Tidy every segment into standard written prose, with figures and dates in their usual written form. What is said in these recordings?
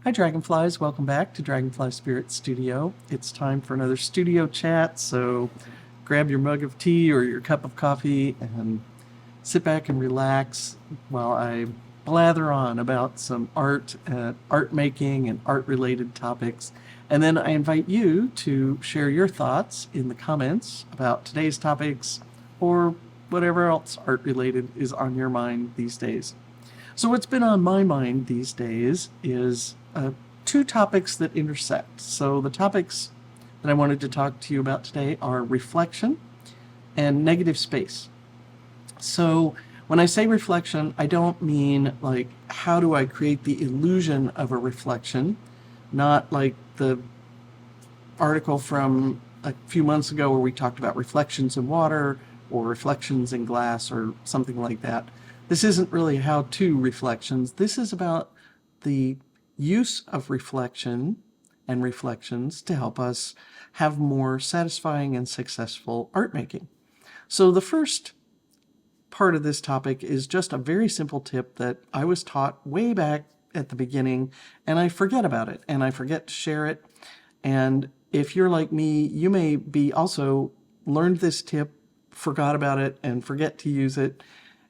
Hi Dragonflies, welcome back to Dragonfly Spirit Studio. It's time for another studio chat, so grab your mug of tea or your cup of coffee and sit back and relax while I blather on about some art making and art related topics. And then I invite you to share your thoughts in the comments about today's topics or whatever else art related is on your mind these days. So, what's been on my mind these days is two topics that intersect. So, the topics that I wanted to talk to you about today are reflection and negative space. So, when I say reflection, I don't mean like how do I create the illusion of a reflection, not like the article from a few months ago where we talked about reflections in water or reflections in glass or something like that. This isn't really how-to reflections. This is about the use of reflection and reflections to help us have more satisfying and successful art making. So the first part of this topic is just a very simple tip that I was taught way back at the beginning, and I forget about it, and I forget to share it. And if you're like me, you may be also learned this tip, forgot about it, and forget to use it.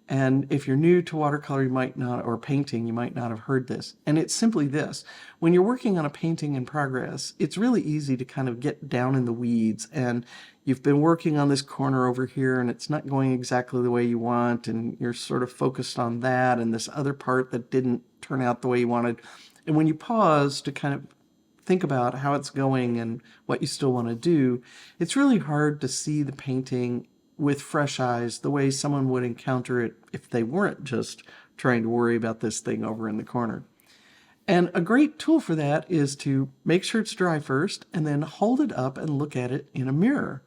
And if you're new to watercolor, you might not, or painting, you might not have heard this. And it's simply this. When you're working on a painting in progress, it's really easy to kind of get down in the weeds, and you've been working on this corner over here and it's not going exactly the way you want, and you're sort of focused on that and this other part that didn't turn out the way you wanted. And when you pause to kind of think about how it's going and what you still want to do, it's really hard to see the painting with fresh eyes the way someone would encounter it if they weren't just trying to worry about this thing over in the corner. And a great tool for that is to make sure it's dry first and then hold it up and look at it in a mirror.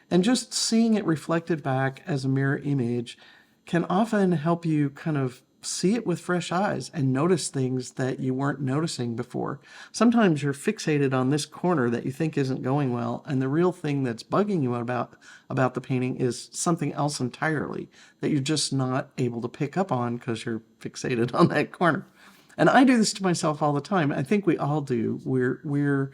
And just seeing it reflected back as a mirror image can often help you kind of see it with fresh eyes and notice things that you weren't noticing before. Sometimes you're fixated on this corner that you think isn't going well, and the real thing that's bugging you about the painting is something else entirely that you're just not able to pick up on because you're fixated on that corner. And I do this to myself all the time. I think we all do. We're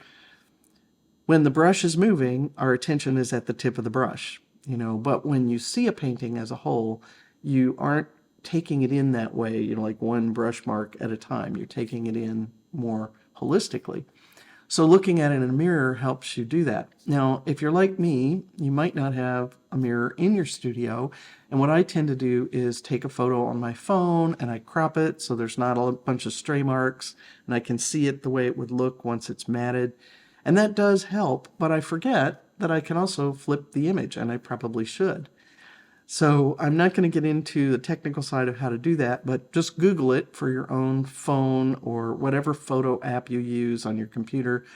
when the brush is moving, our attention is at the tip of the brush, but when you see a painting as a whole, you aren't taking it in that way, like one brush mark at a time. You're taking it in more holistically. So looking at it in a mirror helps you do that. Now, if you're like me, you might not have a mirror in your studio. And what I tend to do is take a photo on my phone and I crop it so there's not a bunch of stray marks and I can see it the way it would look once it's matted. And that does help, but I forget that I can also flip the image, and I probably should. So I'm not going to get into the technical side of how to do that, but just Google it for your own phone or whatever photo app you use on your computer.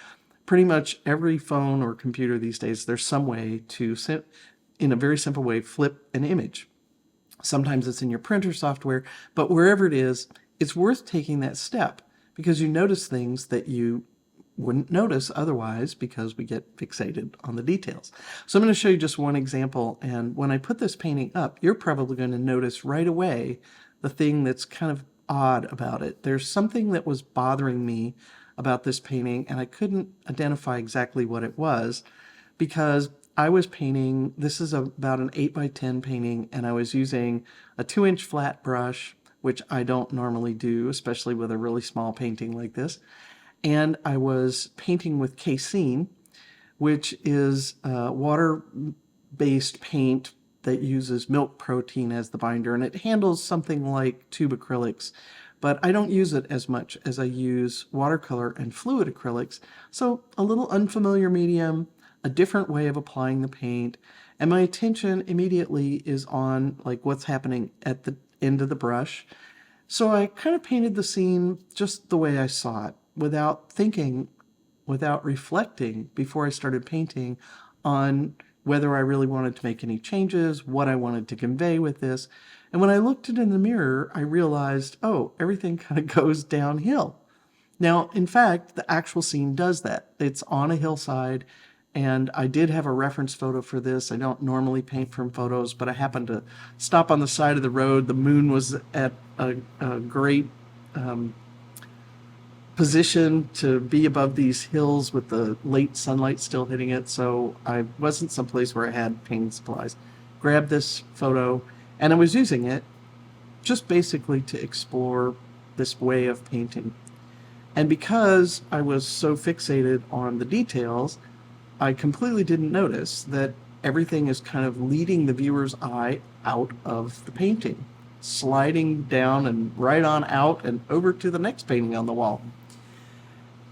Pretty much every phone or computer these days, there's some way to, in a very simple way, flip an image. Sometimes it's in your printer software, but wherever it is, it's worth taking that step because you notice things that you wouldn't notice otherwise because we get fixated on the details. So I'm going to show you just one example, and when I put this painting up, you're probably going to notice right away the thing that's kind of odd about it. There's something that was bothering me about this painting, and I couldn't identify exactly what it was because I was painting, this is about an 8x10 painting, and I was using a 2-inch flat brush, which I don't normally do, especially with a really small painting like this. And I was painting with casein, which is a water-based paint that uses milk protein as the binder, and it handles something like tube acrylics, but I don't use it as much as I use watercolor and fluid acrylics, so a little unfamiliar medium, a different way of applying the paint, and my attention immediately is on like what's happening at the end of the brush. So I kind of painted the scene just the way I saw it, without thinking, without reflecting before I started painting on whether I really wanted to make any changes, what I wanted to convey with this. And when I looked at it in the mirror, I realized, oh, everything kind of goes downhill. Now, in fact, the actual scene does that. It's on a hillside, and I did have a reference photo for this. I don't normally paint from photos, but I happened to stop on the side of the road. The moon was at a great position to be above these hills with the late sunlight still hitting it. So I wasn't someplace where I had painting supplies. Grabbed this photo and I was using it just basically to explore this way of painting. And because I was so fixated on the details, I completely didn't notice that everything is kind of leading the viewer's eye out of the painting, sliding down and right on out and over to the next painting on the wall.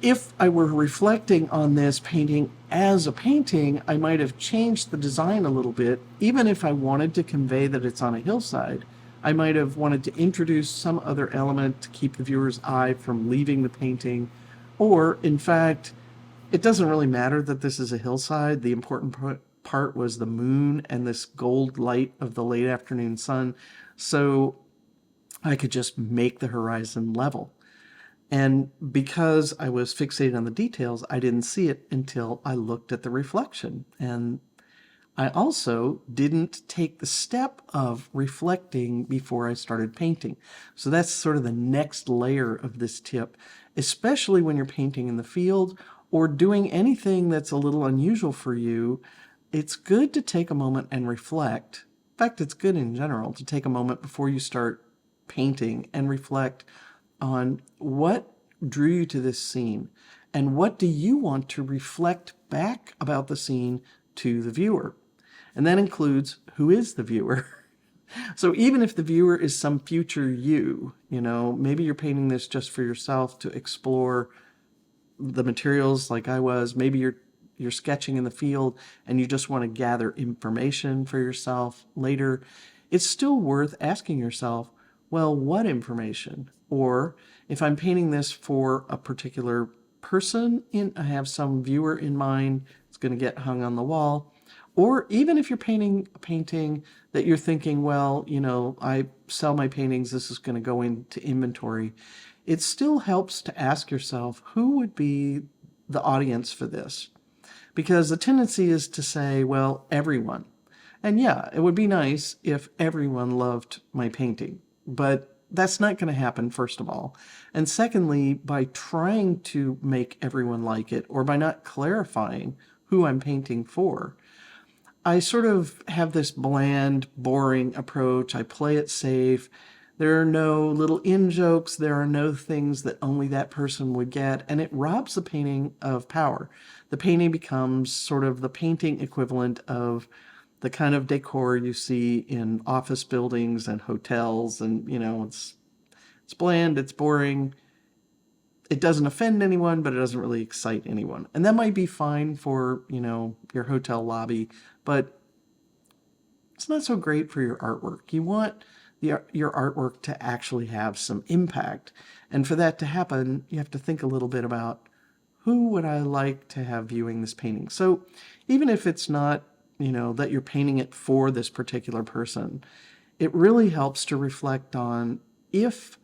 If I were reflecting on this painting as a painting, I might have changed the design a little bit. Even if I wanted to convey that it's on a hillside, I might have wanted to introduce some other element to keep the viewer's eye from leaving the painting. Or, in fact, it doesn't really matter that this is a hillside. The important part was the moon and this gold light of the late afternoon sun. So I could just make the horizon level. And because I was fixated on the details, I didn't see it until I looked at the reflection. And I also didn't take the step of reflecting before I started painting. So that's sort of the next layer of this tip, especially when you're painting in the field or doing anything that's a little unusual for you. It's good to take a moment and reflect. In fact, it's good in general to take a moment before you start painting and reflect on what drew you to this scene and what do you want to reflect back about the scene to the viewer. And that includes who is the viewer. So even if the viewer is some future you, maybe you're painting this just for yourself to explore the materials like I was. Maybe you're sketching in the field and you just want to gather information for yourself later. It's still worth asking yourself, well, what information? Or if I'm painting this for a particular person, I have some viewer in mind, it's going to get hung on the wall. Or even if you're painting a painting that you're thinking, well, I sell my paintings, this is going to go into inventory. It still helps to ask yourself, who would be the audience for this? Because the tendency is to say, well, everyone. And yeah, it would be nice if everyone loved my painting, but that's not going to happen, first of all. And secondly, by trying to make everyone like it, or by not clarifying who I'm painting for, I sort of have this bland, boring approach. I play it safe. There are no little in-jokes. There are no things that only that person would get. And it robs the painting of power. The painting becomes sort of the painting equivalent of the kind of decor you see in office buildings and hotels. And, it's bland, it's boring. It doesn't offend anyone, but it doesn't really excite anyone. And that might be fine for, your hotel lobby, but it's not so great for your artwork. You want your artwork to actually have some impact. And for that to happen, you have to think a little bit about who would I like to have viewing this painting. So even if it's not, that you're painting it for this particular person, it really helps to reflect on, if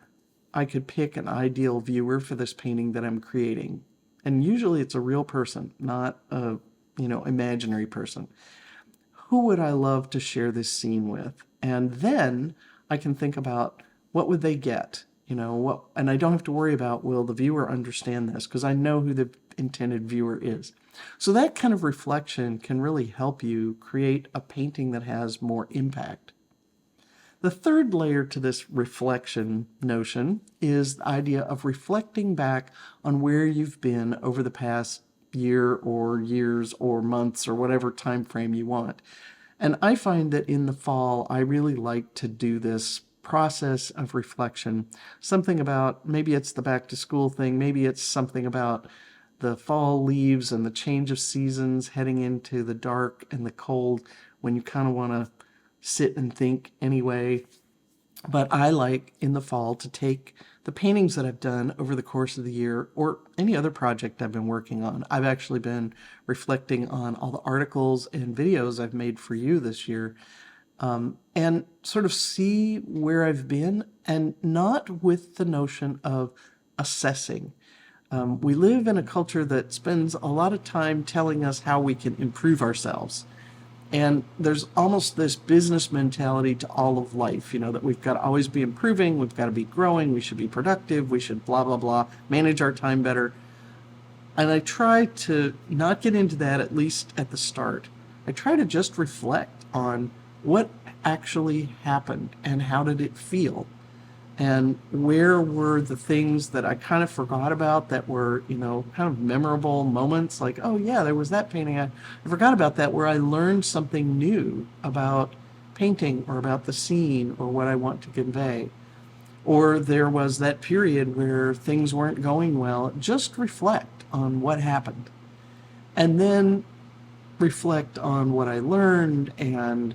I could pick an ideal viewer for this painting that I'm creating. And usually it's a real person, not a, imaginary person. Who would I love to share this scene with? And then I can think about, what would they get? And I don't have to worry about, will the viewer understand this? Because I know who the intended viewer is. So that kind of reflection can really help you create a painting that has more impact. The third layer to this reflection notion is the idea of reflecting back on where you've been over the past year or years or months or whatever time frame you want. And I find that in the fall, I really like to do this process of reflection. Something about, maybe it's the back to school thing, maybe it's something about the fall leaves and the change of seasons heading into the dark and the cold when you kind of want to sit and think anyway. But I like in the fall to take the paintings that I've done over the course of the year, or any other project I've been working on. I've actually been reflecting on all the articles and videos I've made for you this year, and sort of see where I've been, and not with the notion of assessing. We live in a culture that spends a lot of time telling us how we can improve ourselves. And there's almost this business mentality to all of life, that we've got to always be improving, we've got to be growing, we should be productive, we should blah, blah, blah, manage our time better. And I try to not get into that, at least at the start. I try to just reflect on what actually happened and how did it feel, and where were the things that I kind of forgot about that were, kind of memorable moments, like, oh yeah, there was that painting. I forgot about that, where I learned something new about painting or about the scene or what I want to convey. Or there was that period where things weren't going well. Just reflect on what happened. And then reflect on what I learned and,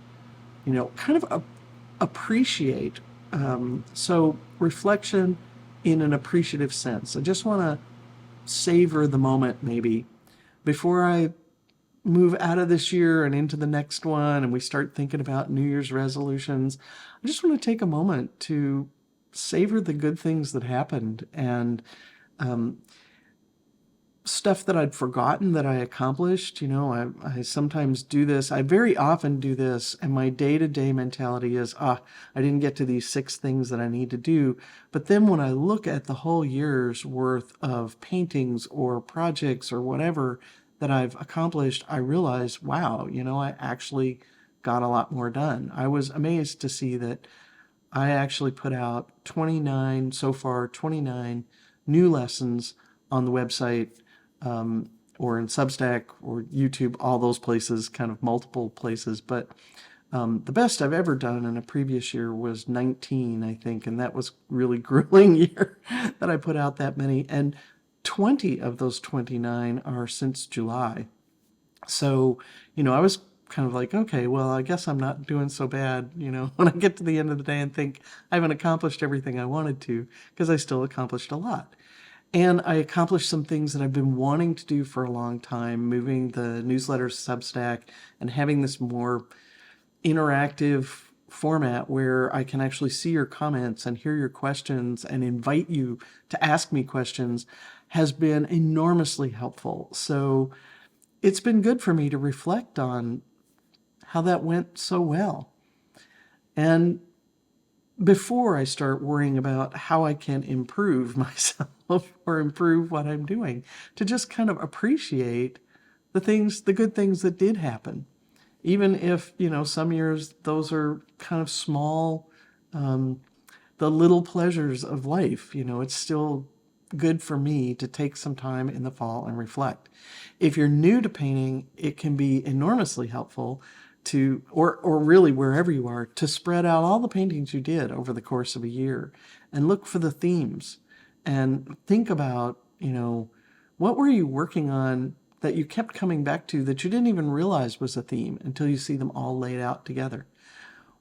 kind of appreciate. So reflection in an appreciative sense. I just want to savor the moment maybe before I move out of this year and into the next one and we start thinking about New Year's resolutions. I just want to take a moment to savor the good things that happened, and um, stuff that I'd forgotten that I accomplished. I sometimes do this. I very often do this, and my day-to-day mentality is, I didn't get to these 6 things that I need to do. But then when I look at the whole year's worth of paintings or projects or whatever that I've accomplished, I realize, wow, I actually got a lot more done. I was amazed to see that I actually put out 29, so far, 29 new lessons on the website, or in Substack or YouTube, all those places, kind of multiple places. But the best I've ever done in a previous year was 19, I think, and that was really grueling year that I put out that many. And 20 of those 29 are since July. So, I was kind of like, okay, well, I guess I'm not doing so bad, when I get to the end of the day and think I haven't accomplished everything I wanted to, because I still accomplished a lot. And I accomplished some things that I've been wanting to do for a long time, moving the newsletter Substack and having this more interactive format where I can actually see your comments and hear your questions and invite you to ask me questions has been enormously helpful. So it's been good for me to reflect on how that went so well. And before I start worrying about how I can improve myself or improve what I'm doing, to just kind of appreciate the good things that did happen. Even if, some years those are kind of small, the little pleasures of life, it's still good for me to take some time in the fall and reflect. If you're new to painting, it can be enormously helpful to, or really wherever you are, to spread out all the paintings you did over the course of a year and look for the themes and think about, what were you working on that you kept coming back to that you didn't even realize was a theme until you see them all laid out together.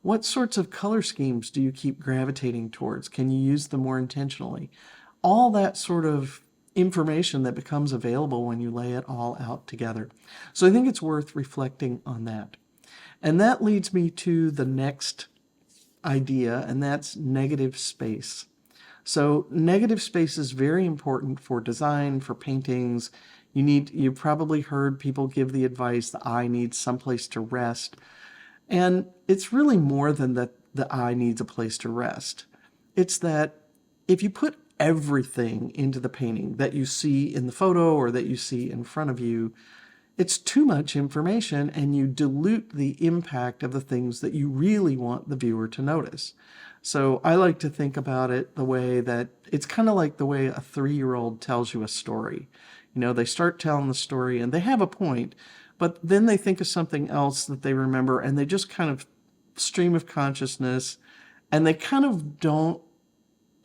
What sorts of color schemes do you keep gravitating towards? Can you use them more intentionally? All that sort of information that becomes available when you lay it all out together. So I think it's worth reflecting on that. And that leads me to the next idea, and that's negative space. So negative space is very important for design, for paintings. You've probably heard people give the advice, the eye needs someplace to rest. And it's really more than that the eye needs a place to rest. It's that if you put everything into the painting that you see in the photo or that you see in front of you, it's too much information and you dilute the impact of the things that you really want the viewer to notice. So I like to think about it the way that it's kind of like the way a 3-year-old tells you a story. They start telling the story and they have a point, but then they think of something else that they remember and they just kind of stream of consciousness, and they kind of don't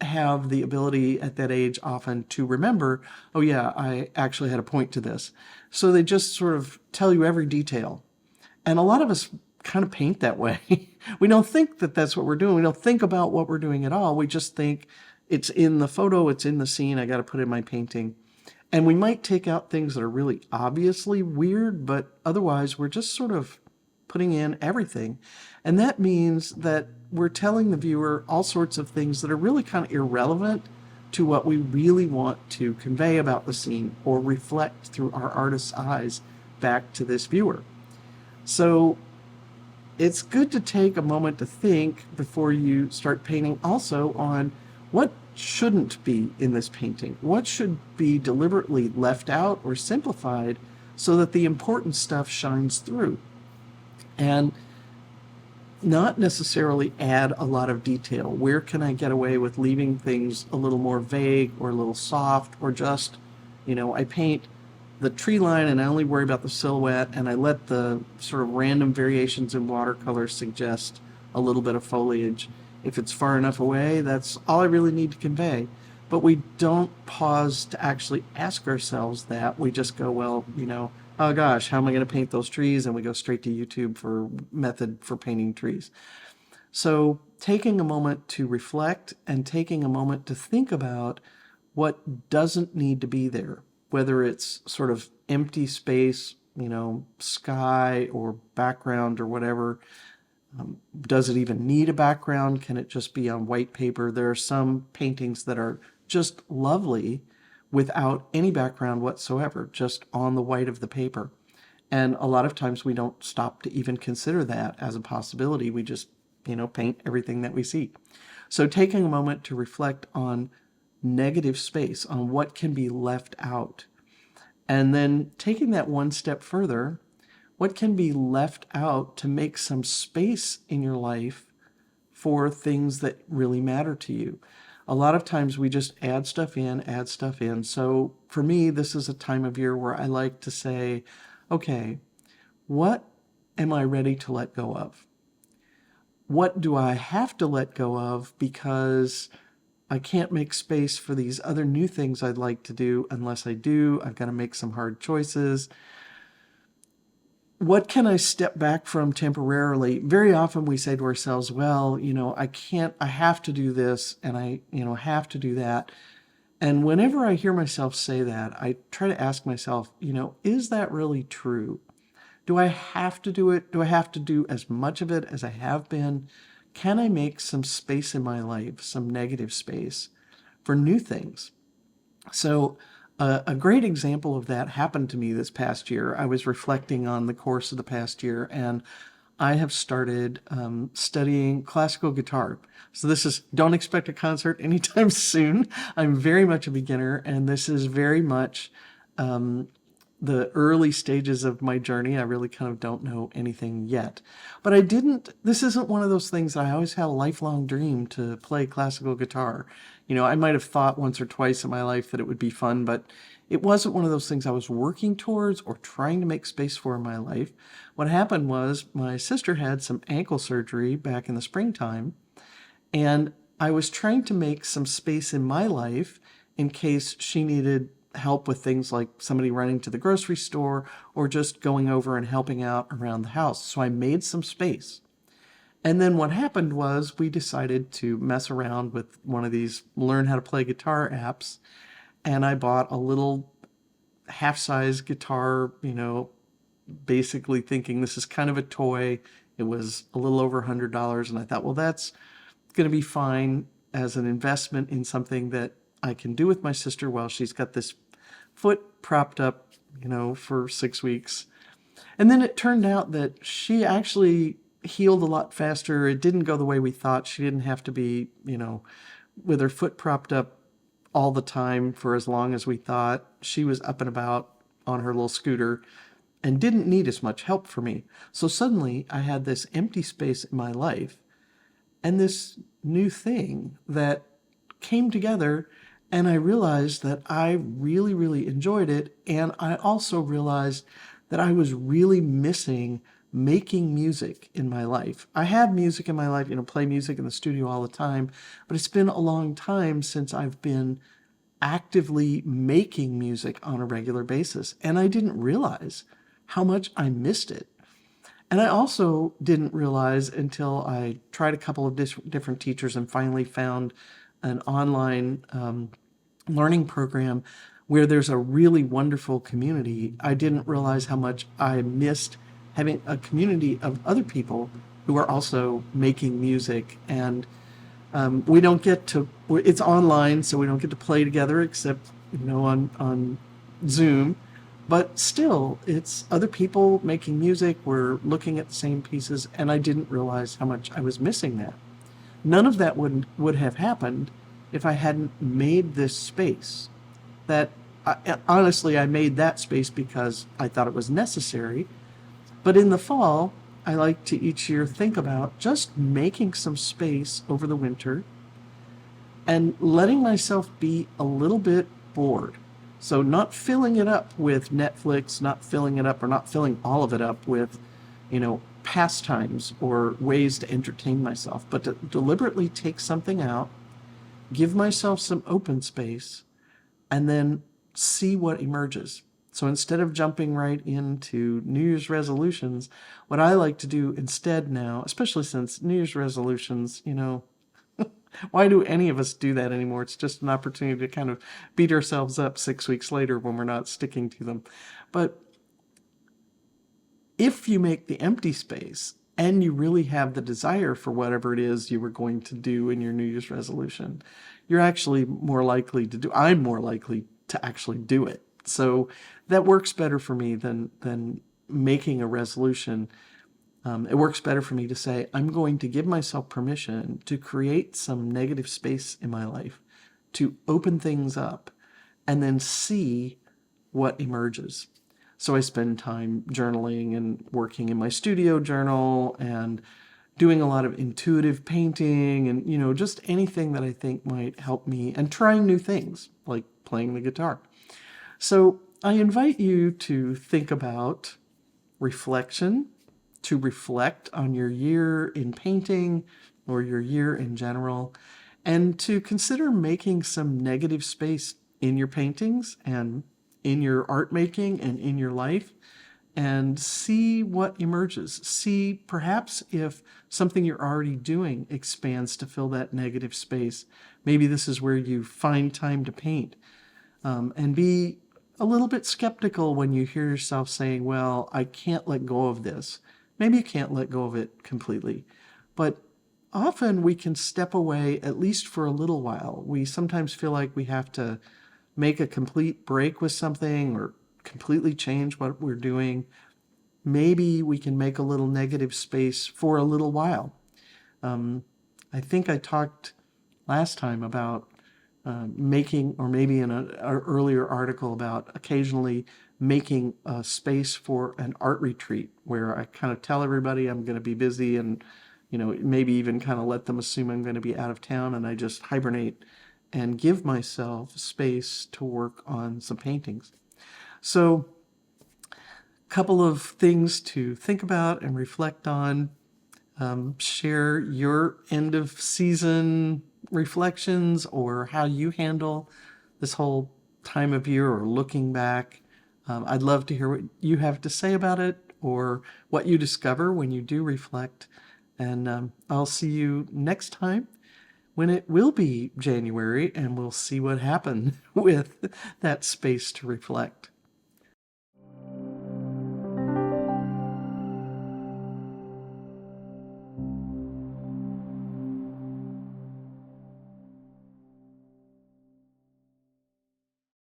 have the ability at that age often to remember, oh yeah, I actually had a point to this. So they just sort of tell you every detail. And a lot of us kind of paint that way. We don't think that that's what we're doing. We don't think about what we're doing at all. We just think it's in the photo, it's in the scene, I got to put in my painting. And we might take out things that are really obviously weird, but otherwise we're just sort of putting in everything. And that means that we're telling the viewer all sorts of things that are really kind of irrelevant to what we really want to convey about the scene or reflect through our artist's eyes back to this viewer. So it's good to take a moment to think before you start painting also on what shouldn't be in this painting. What should be deliberately left out or simplified so that the important stuff shines through. And not necessarily add a lot of detail. Where can I get away with leaving things a little more vague or a little soft, or just, I paint the tree line and I only worry about the silhouette, and I let the sort of random variations in watercolor suggest a little bit of foliage. If it's far enough away, that's all I really need to convey. But we don't pause to actually ask ourselves that. We just go, well, oh gosh, how am I going to paint those trees? And we go straight to YouTube for method for painting trees. So taking a moment to reflect and taking a moment to think about what doesn't need to be there, whether it's sort of empty space, sky or background or whatever. Does it even need a background? Can it just be on white paper? There are some paintings that are just lovely without any background whatsoever, just on the white of the paper. And a lot of times we don't stop to even consider that as a possibility. We just, paint everything that we see. So taking a moment to reflect on negative space, on what can be left out. And then taking that one step further, what can be left out to make some space in your life for things that really matter to you. A lot of times we just add stuff in. So for me, this is a time of year where I like to say, okay, what am I ready to let go of? What do I have to let go of because I can't make space for these other new things I'd like to do? Unless I do, I've got to make some hard choices. What can I step back from temporarily? Very often we say to ourselves, well, I have to do this and I have to do that. And whenever I hear myself say that, I try to ask myself, is that really true? Do I have to do it? Do I have to do as much of it as I have been? Can I make some space in my life, some negative space for new things? So a great example of that happened to me this past year. I was reflecting on the course of the past year, and I have started studying classical guitar. So don't expect a concert anytime soon. I'm very much a beginner, and this is very much the early stages of my journey. I really kind of don't know anything yet. But this isn't one of those things that I always had a lifelong dream to play classical guitar. I might have thought once or twice in my life that it would be fun, but it wasn't one of those things I was working towards or trying to make space for in my life. What happened was my sister had some ankle surgery back in the springtime, and I was trying to make some space in my life in case she needed help with things like somebody running to the grocery store or just going over and helping out around the house. So I made some space. And then what happened was we decided to mess around with one of these learn how to play guitar apps. And I bought a little half-size guitar, basically thinking this is kind of a toy. It was a little over $100. And I thought, well, that's going to be fine as an investment in something that I can do with my sister while she's got this foot propped up, for 6 weeks. And then it turned out that she actually healed a lot faster. It didn't go the way we thought. She didn't have to be, with her foot propped up all the time for as long as we thought. She was up and about on her little scooter and didn't need as much help for me. So suddenly I had this empty space in my life and this new thing that came together, and I realized that I really, really enjoyed it. And I also realized that I was really missing making music in my life. I have music in my life, play music in the studio all the time, but it's been a long time since I've been actively making music on a regular basis. And I didn't realize how much I missed it. And I also didn't realize until I tried a couple of different teachers and finally found an online learning program where there's a really wonderful community. I didn't realize how much I missed having a community of other people who are also making music. And we don't get to, it's online, so we don't get to play together except, on Zoom. But still, it's other people making music, we're looking at the same pieces, and I didn't realize how much I was missing that. None of that would have happened if I hadn't made this space. That honestly, I made that space because I thought it was necessary. But in the fall, I like to each year think about just making some space over the winter and letting myself be a little bit bored. So, not filling it up with Netflix, not filling it up or not filling all of it up with, pastimes or ways to entertain myself, but to deliberately take something out, give myself some open space, and then see what emerges. So instead of jumping right into New Year's resolutions, what I like to do instead now, especially since New Year's resolutions, why do any of us do that anymore? It's just an opportunity to kind of beat ourselves up 6 weeks later when we're not sticking to them. But if you make the empty space and you really have the desire for whatever it is you were going to do in your New Year's resolution, you're actually more likely to do, I'm more likely to actually do it. So that works better for me than making a resolution. It works better for me to say, I'm going to give myself permission to create some negative space in my life, to open things up, and then see what emerges. So I spend time journaling and working in my studio journal and doing a lot of intuitive painting and, just anything that I think might help me and trying new things like playing the guitar. So I invite you to think about reflection, to reflect on your year in painting or your year in general, and to consider making some negative space in your paintings and in your art making and in your life, and see what emerges. See perhaps if something you're already doing expands to fill that negative space. Maybe this is where you find time to paint, and be a little bit skeptical when you hear yourself saying, well, I can't let go of this. Maybe you can't let go of it completely, but often we can step away at least for a little while. We sometimes feel like we have to make a complete break with something or completely change what we're doing. Maybe we can make a little negative space for a little while. I think I talked last time about making, or maybe in an earlier article about occasionally making a space for an art retreat where I kind of tell everybody I'm going to be busy and, maybe even kind of let them assume I'm going to be out of town, and I just hibernate and give myself space to work on some paintings. So, a couple of things to think about and reflect on. Share your end of season reflections or how you handle this whole time of year or looking back. I'd love to hear what you have to say about it or what you discover when you do reflect. And I'll see you next time when it will be January, and we'll see what happened with that space to reflect.